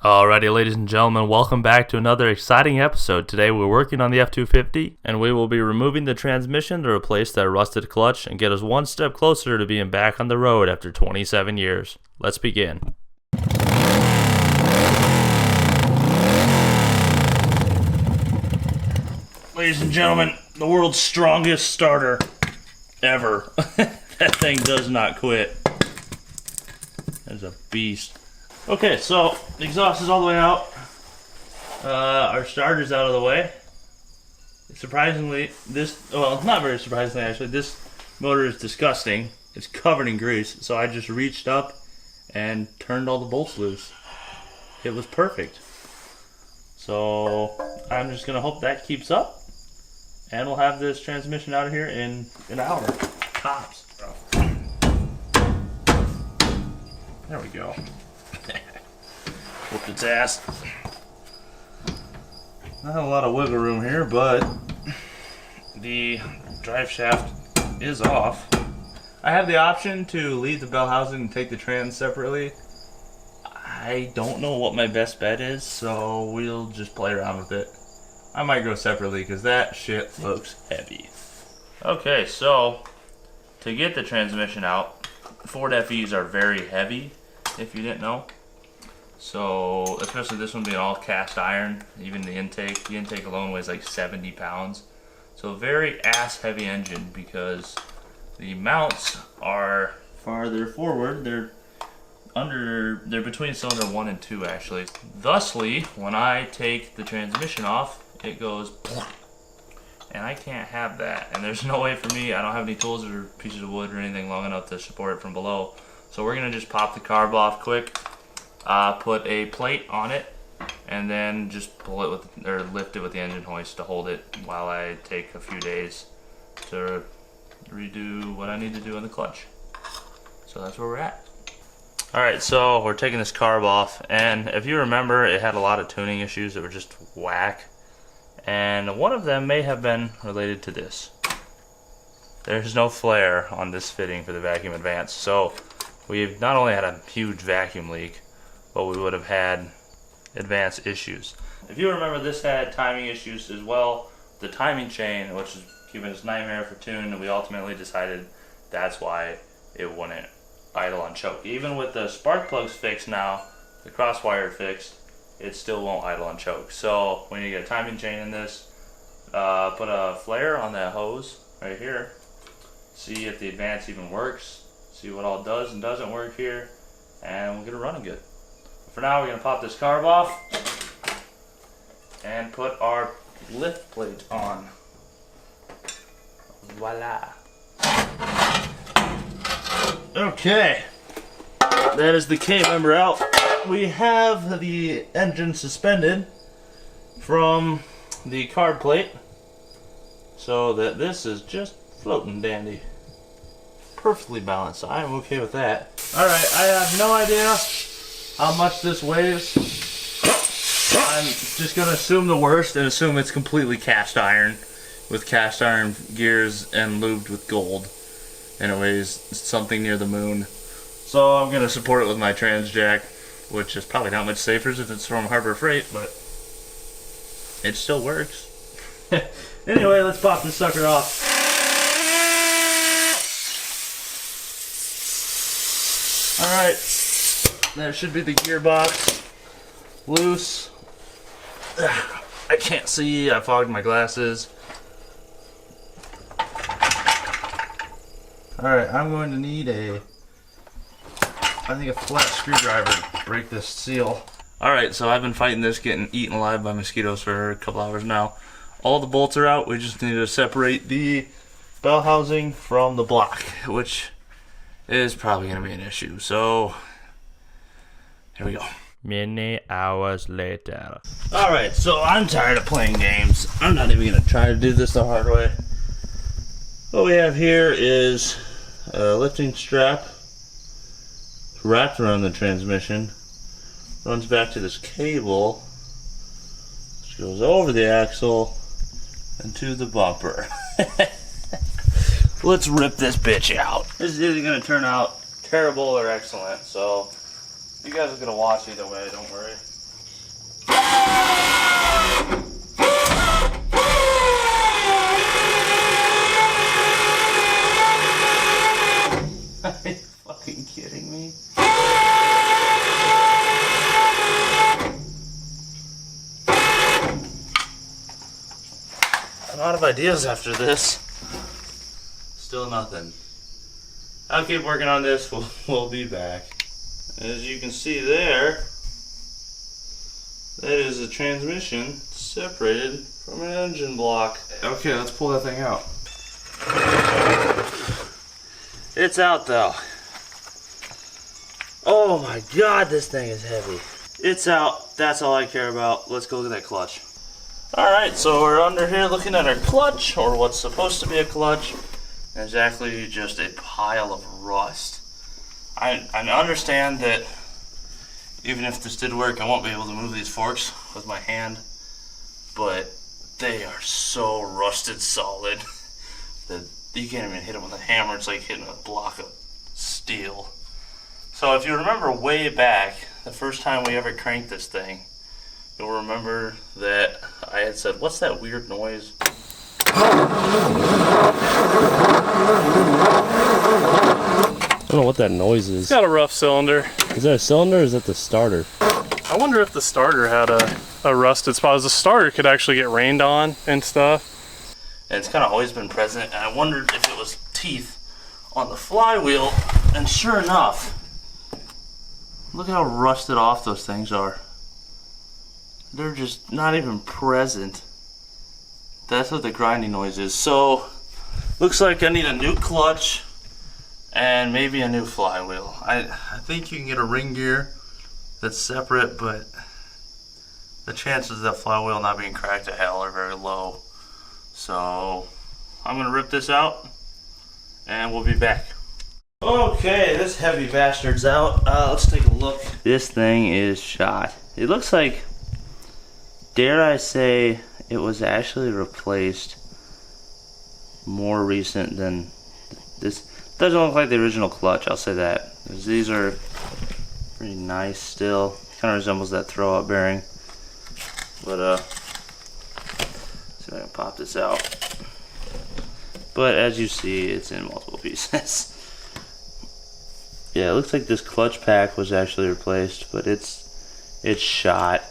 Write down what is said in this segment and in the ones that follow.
Alrighty, ladies and gentlemen, welcome back to another exciting episode. Today we're working on the F250, and we will be removing the transmission to replace that rusted clutch and get us one step closer to being back on the road after 27 years. Let's begin. Ladies and gentlemen, the world's strongest starter ever. That thing does not quit. That's a beast. Okay, so the exhaust is all the way out. Our starter's out of the way. Surprisingly, not very surprisingly actually, this motor is disgusting. It's covered in grease, so I just reached up and turned all the bolts loose. It was perfect. So I'm just gonna hope that keeps up, and we'll have this transmission out of here in an hour. Tops. There we go. Whooped its ass. Not a lot of wiggle room here, but the drive shaft is off. I have the option to leave the bell housing and take the trans separately. I don't know what my best bet is, so we'll just play around with it. I might go separately because that shit looks heavy. Okay, so to get the transmission out, Ford FEs are very heavy, if you didn't know. So, especially this one being all cast iron, even the intake alone weighs like 70 pounds. So very ass heavy engine because the mounts are farther forward. They're between cylinder 1 and 2 actually. Thusly, when I take the transmission off, it goes and I can't have that. And there's no way for me, I don't have any tools or pieces of wood or anything long enough to support it from below. So we're gonna just pop the carb off quick. Put a plate on it, and then just pull it with, or lift it with the engine hoist to hold it while I take a few days to redo what I need to do in the clutch. So that's where we're at. Alright, so we're taking this carb off, and if you remember, it had a lot of tuning issues that were just whack, and one of them may have been related to this. There's no flare on this fitting for the vacuum advance, so we've not only had a huge vacuum leak, but we would have had advanced issues. If you remember, this had timing issues as well. The timing chain, which is giving us nightmare for tune, and we ultimately decided that's why it wouldn't idle on choke. Even with the spark plugs fixed now, the crosswire fixed, it still won't idle on choke. So when you get a timing chain in this, put a flare on that hose right here. See if the advance even works. See what all does and doesn't work here, and we'll get it running good. For now, we're going to pop this carb off and put our lift plate on. Voila. Okay, that is the K-member out. We have the engine suspended from the carb plate so that this is just floating dandy. Perfectly balanced. I am okay with that. Alright, I have no idea how much this weighs. I'm just gonna assume the worst and assume it's completely cast iron with cast iron gears and lubed with gold, and it weighs something near the moon. So I'm gonna support it with my trans jack, which is probably not much safer if it's from Harbor Freight, but it still works. Anyway, let's pop this sucker off. Alright, that should be the gearbox loose. I can't see, I fogged my glasses. Alright, I'm going to need a flat screwdriver to break this seal. Alright, so I've been fighting this, getting eaten alive by mosquitoes for a couple hours now. All the bolts are out, we just need to separate the bell housing from the block, which is probably going to be an issue. So, here we go. Many hours later. Alright, so I'm tired of playing games. I'm not even going to try to do this the hard way. What we have here is a lifting strap wrapped around the transmission. Runs back to this cable, which goes over the axle and to the bumper. Let's rip this bitch out. This is either going to turn out terrible or excellent, so you guys are going to watch either way, don't worry. I'm out of ideas after this. Still nothing. I'll keep working on this. We'll be back. As you can see there, that is a transmission separated from an engine block. Okay, let's pull that thing out. It's out though. Oh my god, this thing is heavy. It's out. That's all I care about. Let's go look at that clutch. Alright, so we're under here looking at our clutch, or what's supposed to be a clutch. It's actually just a pile of rust. I understand that even if this did work, I won't be able to move these forks with my hand, but they are so rusted solid that you can't even hit them with a hammer. It's like hitting a block of steel. So if you remember way back, the first time we ever cranked this thing, you'll remember that I had said, what's that weird noise? I don't know what that noise is. It's got a rough cylinder. Is that a cylinder or is that the starter? I wonder if the starter had a rusted spot. The starter could actually get rained on and stuff. And it's kind of always been present, and I wondered if it was teeth on the flywheel, and sure enough, look how rusted off those things are. They're just not even present. That's what the grinding noise is. So, looks like I need a new clutch and maybe a new flywheel. I think you can get a ring gear that's separate, but the chances of that flywheel not being cracked to hell are very low. So, I'm gonna rip this out and we'll be back. Okay, this heavy bastard's out. Let's take a look. This thing is shot. It looks like, dare I say, it was actually replaced more recent than this. Doesn't look like the original clutch, I'll say that. These are pretty nice still. Kind of resembles that throw up bearing. But see if I can pop this out. But as you see, it's in multiple pieces. Yeah, it looks like this clutch pack was actually replaced, but it's shot.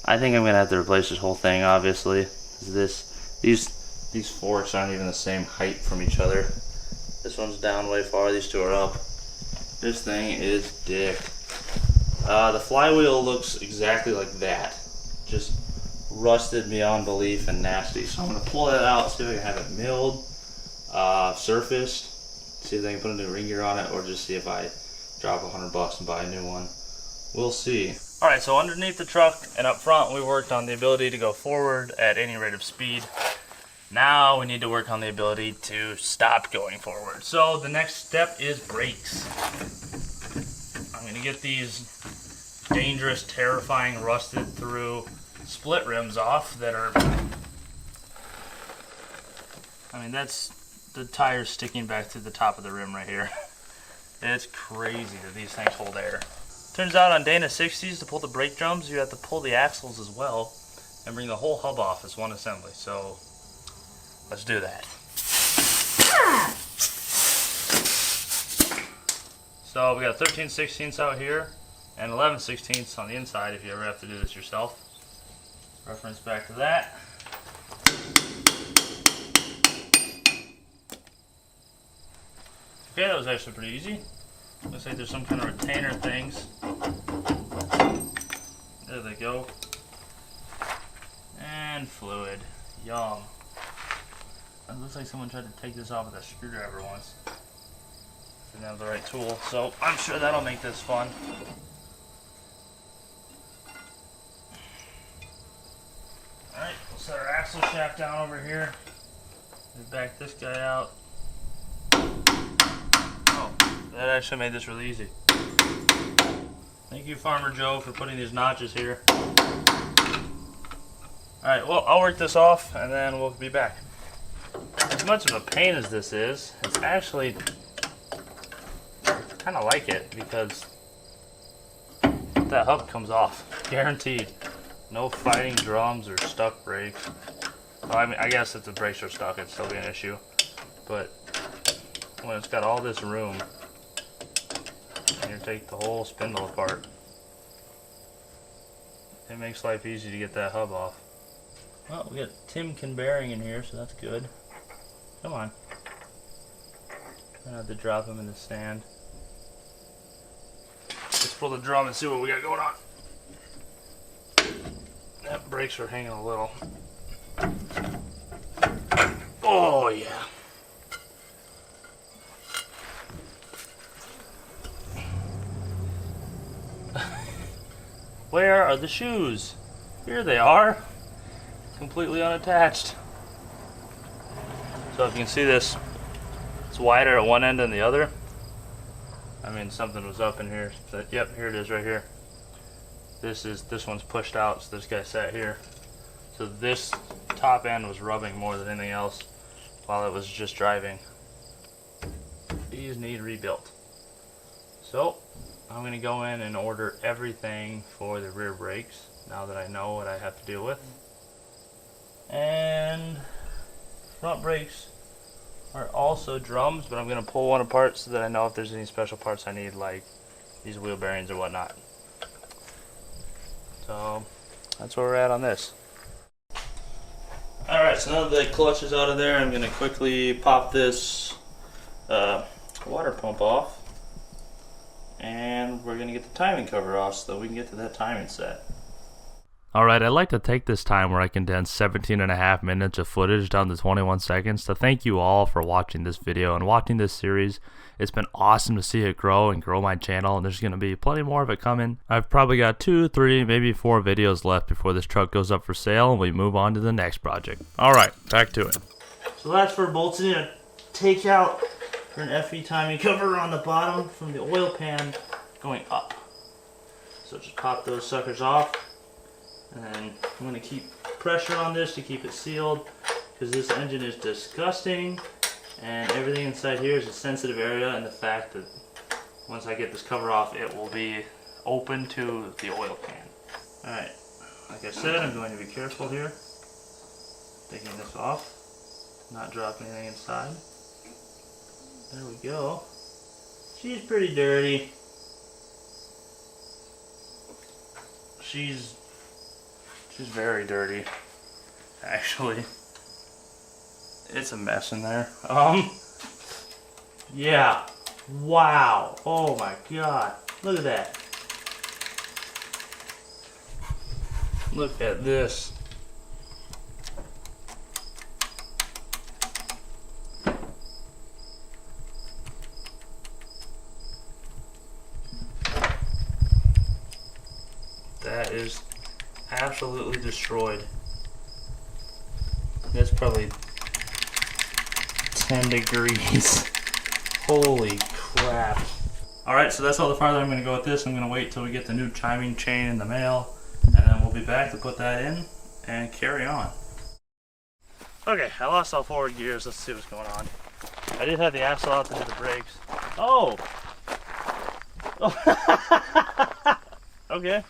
I think I'm gonna have to replace this whole thing, obviously. These forks aren't even the same height from each other. This one's down way far, these two are up. This thing is dicked. The flywheel looks exactly like that. Just rusted beyond belief and nasty. So I'm gonna pull that out, see if I can have it milled, surfaced, see if they can put a new ring gear on it, or just see if I drop $100 and buy a new one. We'll see. Alright, so underneath the truck and up front we worked on the ability to go forward at any rate of speed. Now we need to work on the ability to stop going forward. So the next step is brakes. I'm going to get these dangerous, terrifying, rusted through split rims off that are... I mean, that's the tires sticking back through the top of the rim right here. It's crazy that these things hold air. Turns out on Dana 60s, to pull the brake drums, you have to pull the axles as well and bring the whole hub off as one assembly. So let's do that. So we got 13/16 out here and 11/16 on the inside if you ever have to do this yourself. Reference back to that. Okay, that was actually pretty easy. Looks like there's some kind of retainer things. There they go. And fluid. Yum. It looks like someone tried to take this off with a screwdriver once. Didn't have the right tool, so I'm sure that'll make this fun. Alright, we'll set our axle shaft down over here. Let's back this guy out. Oh, that actually made this really easy. Thank you, Farmer Joe, for putting these notches here. Alright, well, I'll work this off and then we'll be back. As much of a pain as this is, it's actually kind of like it because that hub comes off, guaranteed. No fighting drums or stuck brakes. Well, I mean, I guess if the brakes are stuck, it'd still be an issue. But when it's got all this room, and you take the whole spindle apart, it makes life easy to get that hub off. Well, we got Timken bearing in here, so that's good. Come on. I have to drop him in the stand. Let's pull the drum and see what we got going on. That brakes are hanging a little. Oh yeah. Where are the shoes? Here they are. Completely unattached. So if you can see this, it's wider at one end than the other. I mean, something was up in here. So, yep, here it is right here. This one's pushed out, so this guy sat here. So this top end was rubbing more than anything else while it was just driving. These need rebuilt. So I'm gonna go in and order everything for the rear brakes now that I know what I have to deal with. And front brakes are also drums, but I'm gonna pull one apart so that I know if there's any special parts I need, like these wheel bearings or whatnot. So that's where we're at on this. Alright, so now that the clutch is out of there, I'm gonna quickly pop this water pump off. And we're going to get the timing cover off so that we can get to that timing set. Alright, I'd like to take this time where I condensed 17.5 minutes of footage down to 21 seconds to thank you all for watching this video and watching this series. It's been awesome to see it grow and grow my channel, and there's going to be plenty more of it coming. I've probably got 2, 3, maybe 4 videos left before this truck goes up for sale and we move on to the next project. Alright, back to it. So that's for bolts in to take out for an FE timing cover on the bottom from the oil pan going up. So just pop those suckers off, and then I'm going to keep pressure on this to keep it sealed, because this engine is disgusting and everything inside here is a sensitive area, and the fact that once I get this cover off it will be open to the oil pan. Alright, like I said, I'm going to be careful here, taking this off, not drop anything inside. There we go. She's pretty dirty. She's very dirty, actually. It's a mess in there. Yeah. Wow. Oh my god. Look at that. Look at this. That is absolutely destroyed. That's probably 10 degrees. Holy crap. Alright, so that's all the farther I'm going to go with this. I'm going to wait till we get the new timing chain in the mail, and then we'll be back to put that in and carry on. Okay, I lost all forward gears. Let's see what's going on. I did have the axle out to do the brakes. Oh! Okay.